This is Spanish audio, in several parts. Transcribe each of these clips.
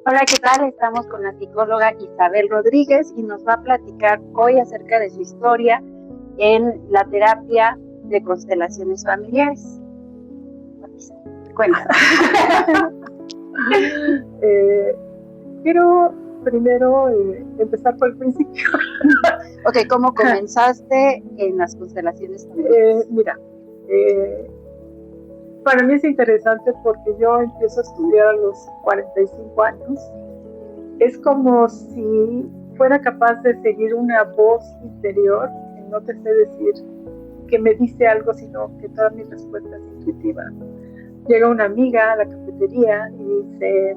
Hola, ¿qué tal? Estamos con la psicóloga Isabel Rodríguez y nos va a platicar hoy acerca de su historia en la terapia de constelaciones familiares. Cuéntanos. Quiero primero empezar por el principio. Ok, ¿cómo comenzaste en las constelaciones familiares? Mira, para mí es interesante porque yo empiezo a estudiar a los 45 años. Es como si fuera capaz de seguir una voz interior, que no te sé decir que me dice algo, sino que toda mi respuesta es intuitiva. Llega una amiga a la cafetería y dice,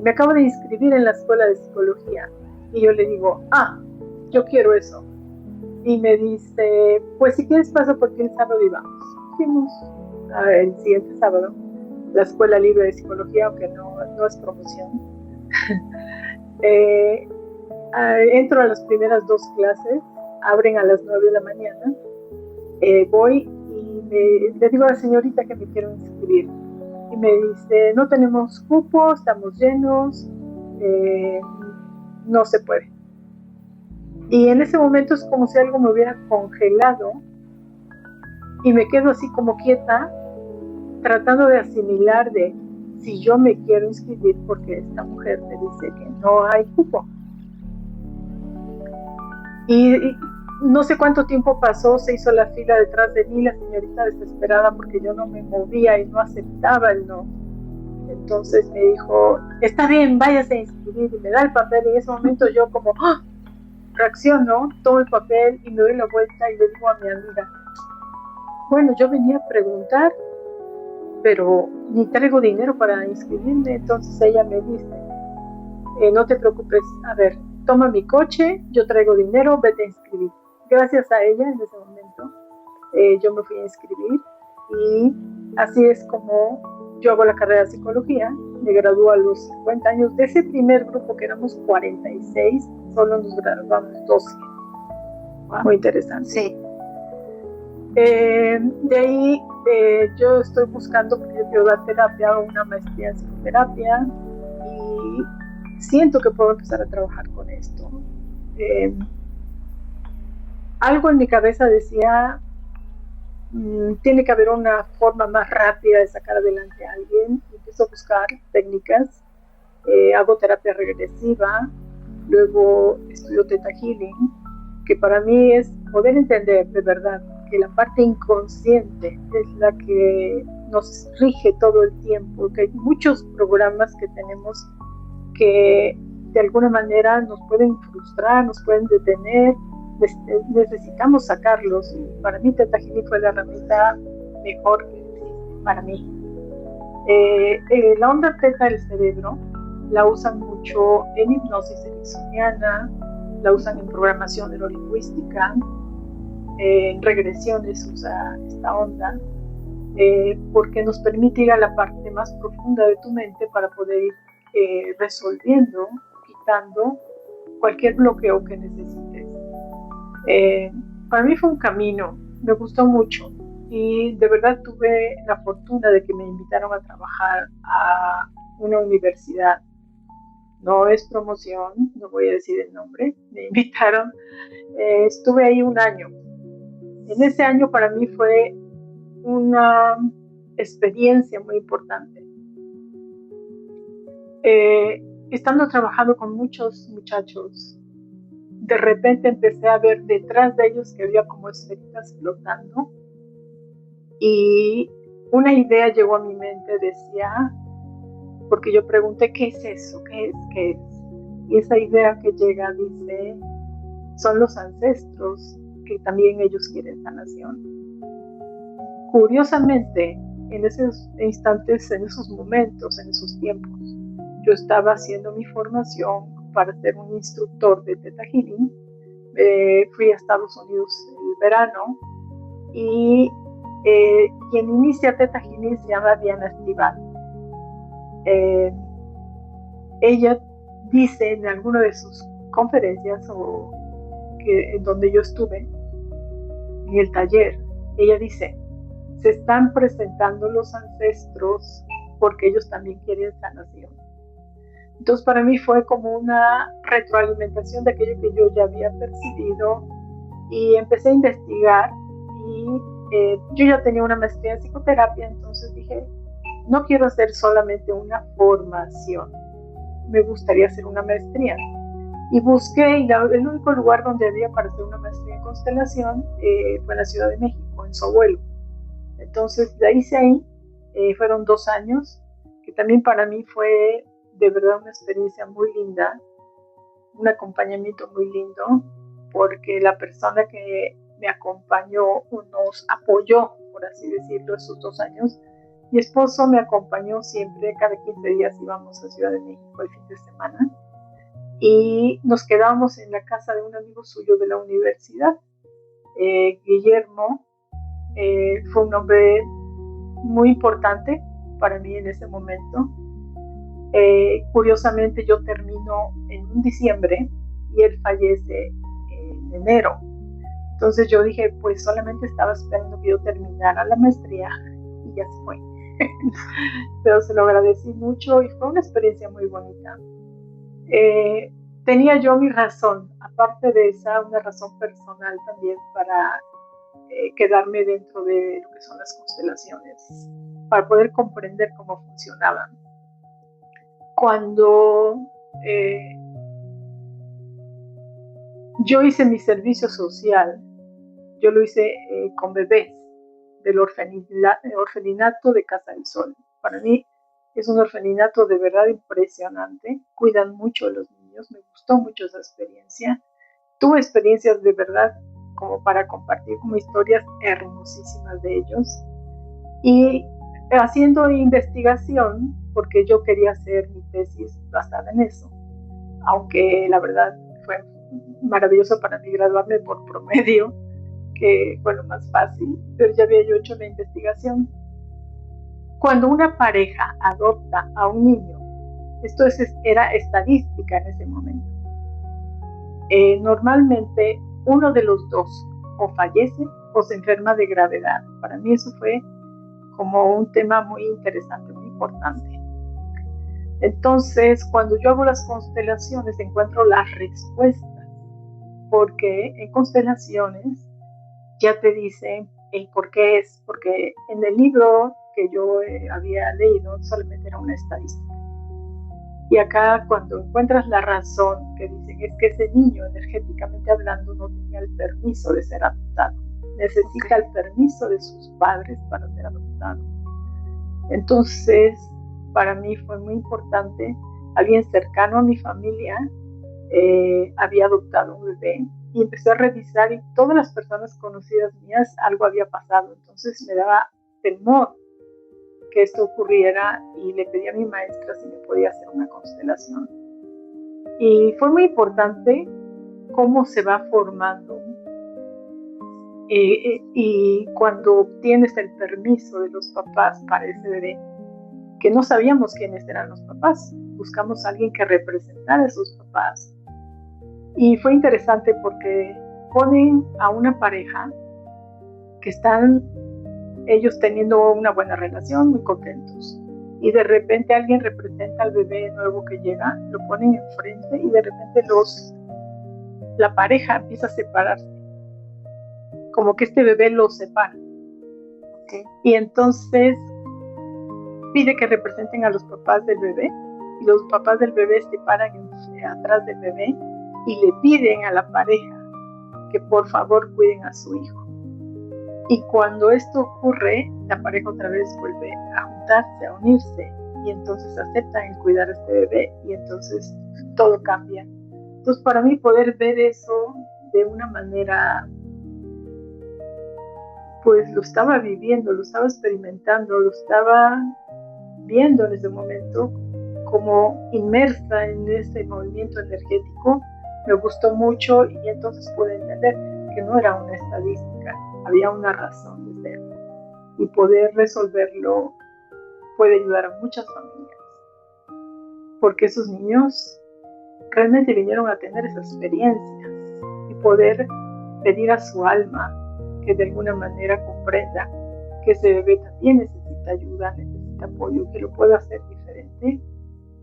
me acabo de inscribir en la escuela de psicología. Y yo le digo, yo quiero eso. Y me dice, pues si quieres paso por ti el sábado y vamos. Fuimos el siguiente sábado, la Escuela Libre de Psicología, aunque no es promoción. Entro a las primeras 2 clases, abren a las 9 de la mañana. Voy y le digo a la señorita que me quiero inscribir. Y me dice, no tenemos cupo, estamos llenos, no se puede. Y en ese momento es como si algo me hubiera congelado y me quedo así como quieta, tratando de asimilar de si yo me quiero inscribir porque esta mujer me dice que no hay cupo. Y no sé cuánto tiempo pasó, se hizo la fila detrás de mí, la señorita desesperada porque yo no me movía y no aceptaba el no. Entonces me dijo, está bien, váyase a inscribir, y me da el papel. Y en ese momento yo como reacciono, tomo el papel y me doy la vuelta y le digo a mi amiga, bueno, yo venía a preguntar, pero ni traigo dinero para inscribirme. Entonces ella me dice, no te preocupes, a ver, toma mi coche, yo traigo dinero, vete a inscribir. Gracias a ella en ese momento yo me fui a inscribir y así es como yo hago la carrera de psicología. Me gradué a los 50 años. De ese primer grupo que éramos 46, solo nos graduamos 12. Wow. Muy interesante. Sí. De ahí yo estoy buscando, porque yo quiero dar terapia, una maestría en psicoterapia, y siento que puedo empezar a trabajar con esto. Algo en mi cabeza decía, tiene que haber una forma más rápida de sacar adelante a alguien. Empiezo a buscar técnicas, hago terapia regresiva, luego estudio Theta Healing, que para mí es poder entender de verdad que la parte inconsciente es la que nos rige todo el tiempo, que hay muchos programas que tenemos que de alguna manera nos pueden frustrar, nos pueden detener, necesitamos sacarlos. Y para mí Theta Healing fue la herramienta mejor que existe para mí. La onda Theta del cerebro la usan mucho en hipnosis ericksoniana, la usan en programación neurolingüística, en regresiones usa esta onda, porque nos permite ir a la parte más profunda de tu mente para poder ir resolviendo, quitando cualquier bloqueo que necesites. Para mí fue un camino, me gustó mucho y de verdad tuve la fortuna de que me invitaron a trabajar a una universidad. No es promoción, no voy a decir el nombre, me invitaron, estuve ahí un año. En ese año para mí fue una experiencia muy importante. Estando trabajando con muchos muchachos, de repente empecé a ver detrás de ellos que había como esferitas flotando y una idea llegó a mi mente, decía, porque yo pregunté, ¿qué es eso? ¿Qué es? Y esa idea que llega dice, son los ancestros que también ellos quieren sanación. Curiosamente, en esos instantes, en esos momentos, en esos tiempos, yo estaba haciendo mi formación para ser un instructor de Theta Healing. Fui a Estados Unidos el verano y quien inicia Theta Healing se llama Diana Estival. Ella dice en alguna de sus conferencias en donde yo estuve en el taller, ella dice, se están presentando los ancestros porque ellos también quieren sanación. Entonces para mí fue como una retroalimentación de aquello que yo ya había percibido y empecé a investigar y yo ya tenía una maestría en psicoterapia, entonces dije, no quiero hacer solamente una formación, me gustaría hacer una maestría. Y busqué, y el único lugar donde había para hacer una maestría en constelación fue en la Ciudad de México, en su abuelo. Entonces la hice ahí, fueron 2 años, que también para mí fue de verdad una experiencia muy linda, un acompañamiento muy lindo, porque la persona que me acompañó nos apoyó, por así decirlo, esos 2 años. Mi esposo me acompañó siempre, cada 15 días íbamos a Ciudad de México el fin de semana y nos quedábamos en la casa de un amigo suyo de la universidad. Guillermo fue un hombre muy importante para mí en ese momento. Curiosamente yo termino en un diciembre y él fallece en enero. Entonces yo dije, pues solamente estaba esperando que yo terminara la maestría y ya se fue. Pero se lo agradecí mucho y fue una experiencia muy bonita. Tenía yo mi razón, aparte de esa, una razón personal también para quedarme dentro de lo que son las constelaciones, para poder comprender cómo funcionaban. Cuando yo hice mi servicio social, yo lo hice con bebés del orfelinato de Casa del Sol. Para mí es un orfelinato de verdad impresionante, cuidan mucho a los niños, me gustó mucho esa experiencia. Tuve experiencias de verdad como para compartir como historias hermosísimas de ellos. Y haciendo investigación, porque yo quería hacer mi tesis basada en eso, aunque la verdad fue maravilloso para mí graduarme por promedio, que fue lo más fácil, pero ya había yo hecho la investigación. Cuando una pareja adopta a un niño, esto era estadística en ese momento, normalmente uno de los dos o fallece o se enferma de gravedad. Para mí eso fue como un tema muy interesante, muy importante. Entonces, cuando yo hago las constelaciones, encuentro las respuestas, porque en constelaciones ya te dicen el por qué es, porque en el libro que yo había leído solamente era una estadística. Y acá cuando encuentras la razón, que dicen es que ese niño energéticamente hablando no tenía el permiso de ser adoptado, necesita el permiso de sus padres para ser adoptado. Entonces, para mí fue muy importante, alguien cercano a mi familia había adoptado un bebé y empecé a revisar y todas las personas conocidas mías algo había pasado, entonces me daba temor que esto ocurriera y le pedí a mi maestra si me podía hacer una constelación. Y fue muy importante cómo se va formando y cuando obtienes el permiso de los papás para ese bebé, que no sabíamos quiénes eran los papás, buscamos a alguien que representara a sus papás. Y fue interesante porque ponen a una pareja que están ellos teniendo una buena relación, muy contentos. Y de repente alguien representa al bebé nuevo que llega, lo ponen enfrente y de repente la pareja empieza a separarse. Como que este bebé los separa. ¿Okay? Y entonces pide que representen a los papás del bebé y los papás del bebé se paran atrás del bebé y le piden a la pareja que por favor cuiden a su hijo. Y cuando esto ocurre, la pareja otra vez vuelve a juntarse, a unirse, y entonces aceptan el cuidar a este bebé, y entonces todo cambia. Entonces, para mí poder ver eso de una manera, pues lo estaba viviendo, lo estaba experimentando, lo estaba viendo en ese momento, como inmersa en ese movimiento energético, me gustó mucho, y entonces pude entender que no era una estadística, había una razón de ser, y poder resolverlo puede ayudar a muchas familias, porque esos niños realmente vinieron a tener esa experiencia y poder pedir a su alma que de alguna manera comprenda que ese bebé también necesita ayuda, necesita apoyo, que lo pueda hacer diferente,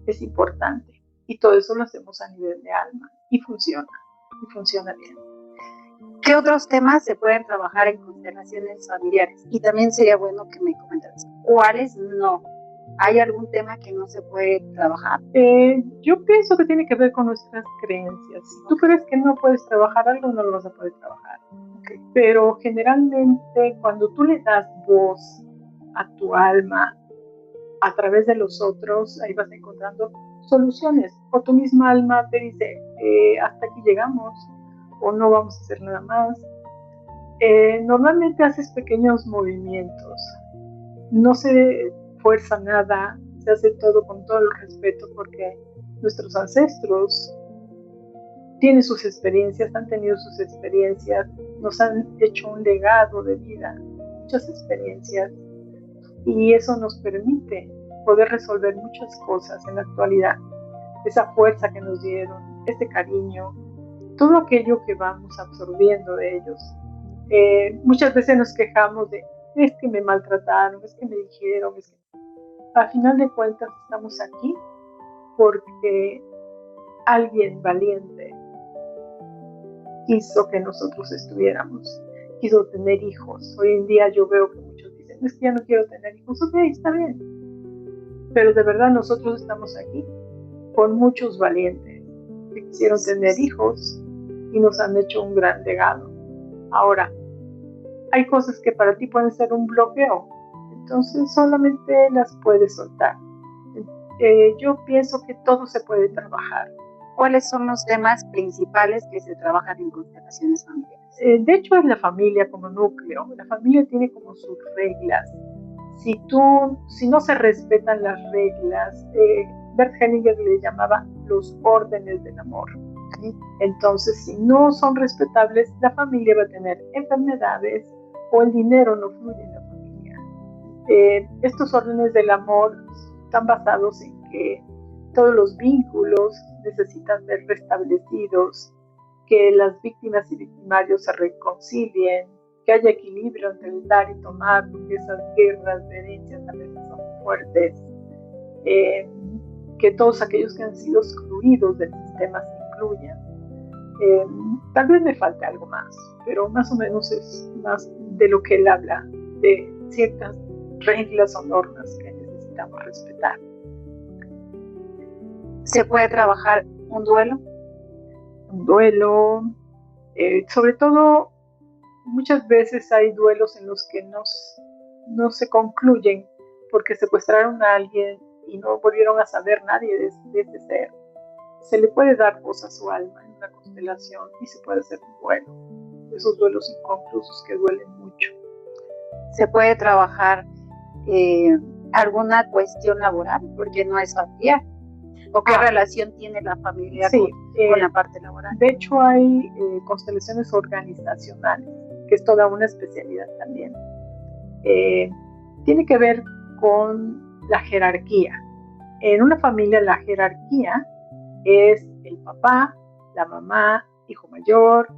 es importante. Y todo eso lo hacemos a nivel de alma y funciona bien. ¿Qué otros temas se pueden trabajar en constelaciones familiares? Y también sería bueno que me comentaras, ¿cuáles no? ¿Hay algún tema que no se puede trabajar? Yo pienso que tiene que ver con nuestras creencias. Si tú crees que no puedes trabajar algo, no lo vas a poder trabajar. Okay. Pero generalmente cuando tú le das voz a tu alma a través de los otros, ahí vas encontrando soluciones. O tu misma alma te dice, hasta aquí llegamos, o no vamos a hacer nada más. Normalmente haces pequeños movimientos. No se fuerza nada, se hace todo con todo el respeto porque nuestros ancestros tienen sus experiencias, han tenido sus experiencias, nos han hecho un legado de vida, muchas experiencias, y eso nos permite poder resolver muchas cosas en la actualidad. Esa fuerza que nos dieron, ese cariño, todo aquello que vamos absorbiendo de ellos. Muchas veces nos quejamos de, es que me maltrataron, es que me dijeron, es que... Al final de cuentas estamos aquí porque alguien valiente quiso que nosotros estuviéramos, quiso tener hijos. Hoy en día yo veo que muchos dicen, es que ya no quiero tener hijos. Ok, está bien. Pero de verdad nosotros estamos aquí con muchos valientes que quisieron tener hijos y nos han hecho un gran legado. Ahora, hay cosas que para ti pueden ser un bloqueo, entonces solamente las puedes soltar. Yo pienso que todo se puede trabajar. ¿Cuáles son los temas principales que se trabajan en constelaciones familiares? De hecho, es la familia como núcleo. La familia tiene como sus reglas. Si no se respetan las reglas, Bert Hellinger le llamaba los órdenes del amor. Entonces, si no son respetables, la familia va a tener enfermedades o el dinero no fluye en la familia. Estos órdenes del amor están basados en que todos los vínculos necesitan ser restablecidos, que las víctimas y victimarios se reconcilien, que haya equilibrio entre el dar y tomar, porque esas guerras de herencias a veces son fuertes, que todos aquellos que han sido excluidos del sistema se incluyan. Tal vez me falte algo más, pero más o menos es más de lo que él habla, de ciertas reglas o normas que necesitamos respetar. ¿Se puede trabajar un duelo? Un duelo, sobre todo muchas veces hay duelos en los que no se concluyen porque secuestraron a alguien y no volvieron a saber nadie de ese ser. Se le puede dar voz a su alma en una constelación y se puede hacer un duelo. Esos duelos inconclusos que duelen mucho. ¿Se puede trabajar alguna cuestión laboral? Porque no es familiar. ¿O qué relación tiene la familia con la parte laboral? De hecho, hay constelaciones organizacionales, que es toda una especialidad también. Tiene que ver con la jerarquía. En una familia la jerarquía es el papá, la mamá, hijo mayor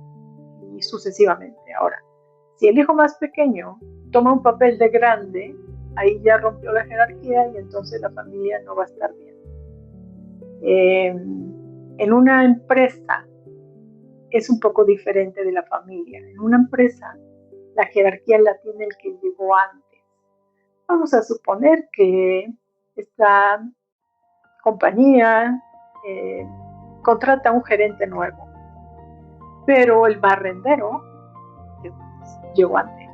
y sucesivamente. Ahora, si el hijo más pequeño toma un papel de grande, ahí ya rompió la jerarquía y entonces la familia no va a estar bien. En una empresa es un poco diferente de la familia. En una empresa la jerarquía la tiene el que llegó antes. Vamos a suponer que esta compañía contrata a un gerente nuevo, pero el barrendero llegó antes.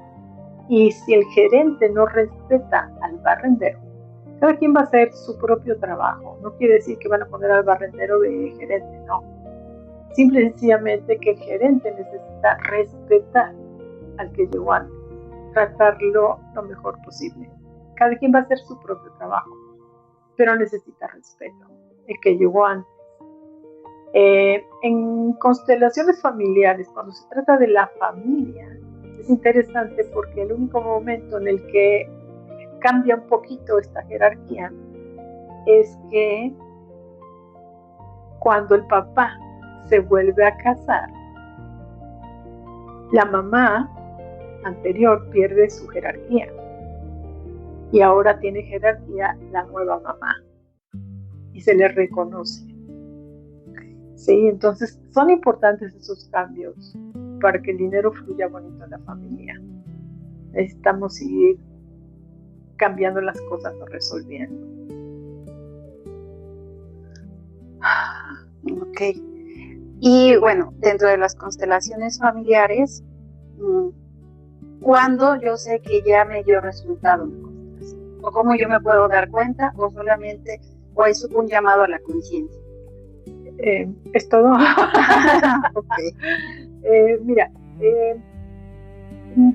Y si el gerente no respeta al barrendero, cada quien va a hacer su propio trabajo. No quiere decir que van a poner al barrendero de gerente, no. Simple y sencillamente que el gerente necesita respetar al que llegó antes, tratarlo lo mejor posible. Cada quien va a hacer su propio trabajo, pero necesita respeto, el que llegó antes. En constelaciones familiares, cuando se trata de la familia, es interesante porque el único momento en el que cambia un poquito esta jerarquía es que cuando el papá se vuelve a casar, la mamá anterior pierde su jerarquía y ahora tiene jerarquía la nueva mamá y se le reconoce. Sí, entonces son importantes esos cambios para que el dinero fluya bonito en la familia. Necesitamos ir cambiando las cosas o resolviendo. Ok. Y bueno, dentro de las constelaciones familiares, ¿cuándo yo sé que ya me dio resultado mi constelación? ¿O cómo yo me puedo dar cuenta? ¿O solamente o es un llamado a la conciencia? Es todo. Okay. Mira,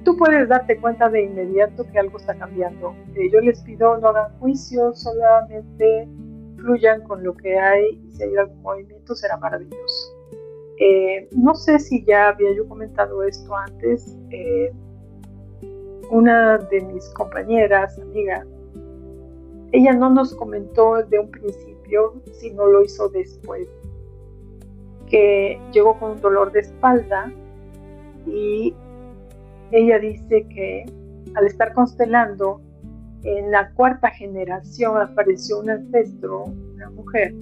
tú puedes darte cuenta de inmediato que algo está cambiando. Yo les pido no hagan juicios, solamente fluyan con lo que hay y si hay algún movimiento será maravilloso. No sé si ya había yo comentado esto antes. Una de mis compañeras, amiga, ella no nos comentó de un principio, sino lo hizo después, que llegó con un dolor de espalda y ella dice que al estar constelando, en la 4ª generación apareció un ancestro, una mujer,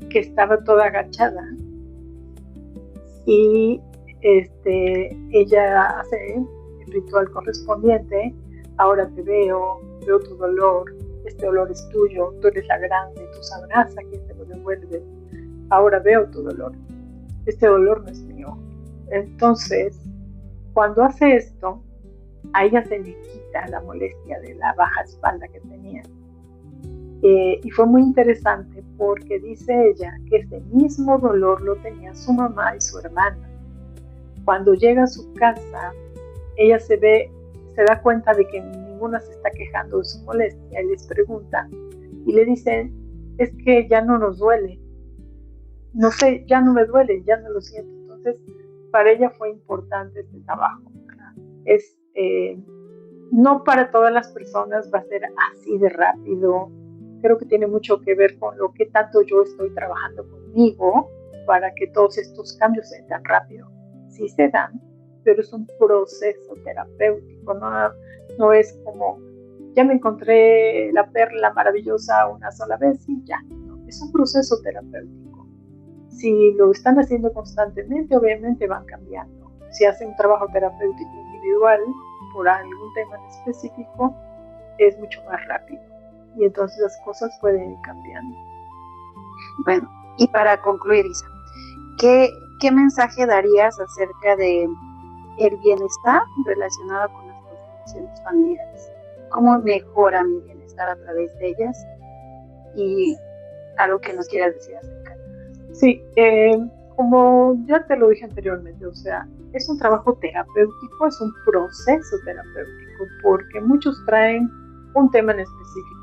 que estaba toda agachada y ella hace el ritual correspondiente. Ahora te veo tu dolor, este dolor es tuyo, tú eres la grande, tú sabrás a quién te lo devuelve. Ahora veo tu dolor, este dolor no es mío. Entonces, cuando hace esto, a ella se le quita la molestia de la baja espalda que tenía. Y fue muy interesante porque dice ella que ese mismo dolor lo tenía su mamá y su hermana. Cuando llega a su casa, ella se da cuenta de que ninguna se está quejando de su molestia y les pregunta y le dicen, es que ya no nos duele, no sé, ya no me duele, ya no lo siento. Entonces, para ella fue importante este trabajo. No para todas las personas va a ser así de rápido. Creo que tiene mucho que ver con lo que tanto yo estoy trabajando conmigo para que todos estos cambios sean tan rápido. Sí se dan, pero es un proceso terapéutico, no es como ya me encontré la perla maravillosa una sola vez y ya, no, es un proceso terapéutico. Si lo están haciendo constantemente, obviamente van cambiando. Si hacen un trabajo terapéutico individual por algún tema en específico, es mucho más rápido y entonces las cosas pueden ir cambiando. Bueno, y para concluir, Isa, ¿qué mensaje darías acerca de el bienestar relacionado con las constelaciones familiares? ¿Cómo mejora mi bienestar a través de ellas? Y algo que nos quieras decir acerca de eso. Sí, como ya te lo dije anteriormente, o sea, es un trabajo terapéutico, es un proceso terapéutico, porque muchos traen un tema en específico,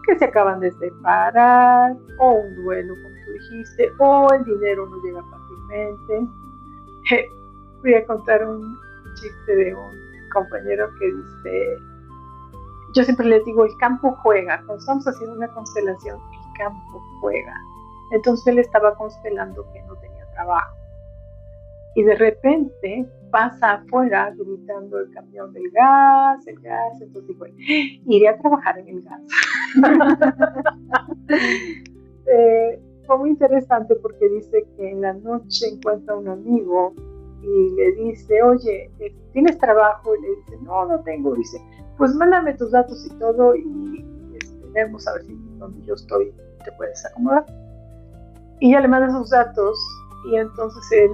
que se acaban de separar, o un duelo, como tú dijiste, o el dinero no llega fácilmente. Voy a contar un chiste de un compañero que dice, yo siempre les digo, el campo juega, cuando estamos haciendo una constelación, el campo juega. Entonces él estaba constelando que no tenía trabajo. Y de repente pasa afuera gritando el camión del gas, entonces dijo, iré a trabajar en el gas. Fue muy interesante porque dice que en la noche encuentra a un amigo y le dice, oye, ¿tienes trabajo? Y le dice, no tengo. Dice, pues mándame tus datos y todo y vemos a ver si donde yo estoy te puedes acomodar. Y ya le manda sus datos y entonces él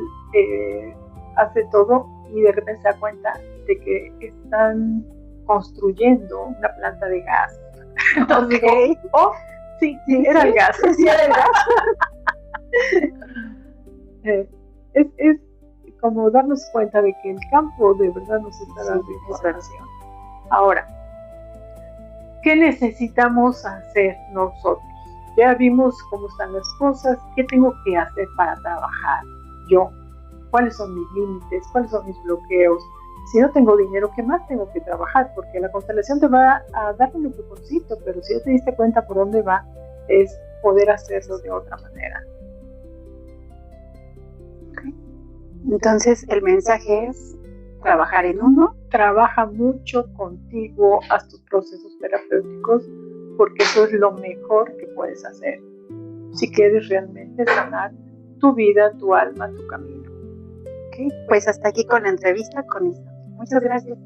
hace todo y de repente se da cuenta de que están construyendo una planta de gas. Entonces dijo, sí, era el gas. Sí, era el gas. Es como darnos cuenta de que el campo de verdad nos está dando información. Ahora, ¿qué necesitamos hacer nosotros? Ya vimos cómo están las cosas, ¿qué tengo que hacer para trabajar yo? ¿Cuáles son mis límites? ¿Cuáles son mis bloqueos? Si no tengo dinero, ¿qué más tengo que trabajar? Porque la constelación te va a dar un empujoncito, pero si ya te diste cuenta por dónde va, es poder hacerlo de otra manera. Okay. Entonces, el mensaje es trabajar en uno. Trabaja mucho contigo, haz tus procesos terapéuticos, porque eso es lo mejor que puedes hacer. Si quieres realmente sanar tu vida, tu alma, tu camino. Okay, pues hasta aquí con la entrevista con Isa. Muchas gracias.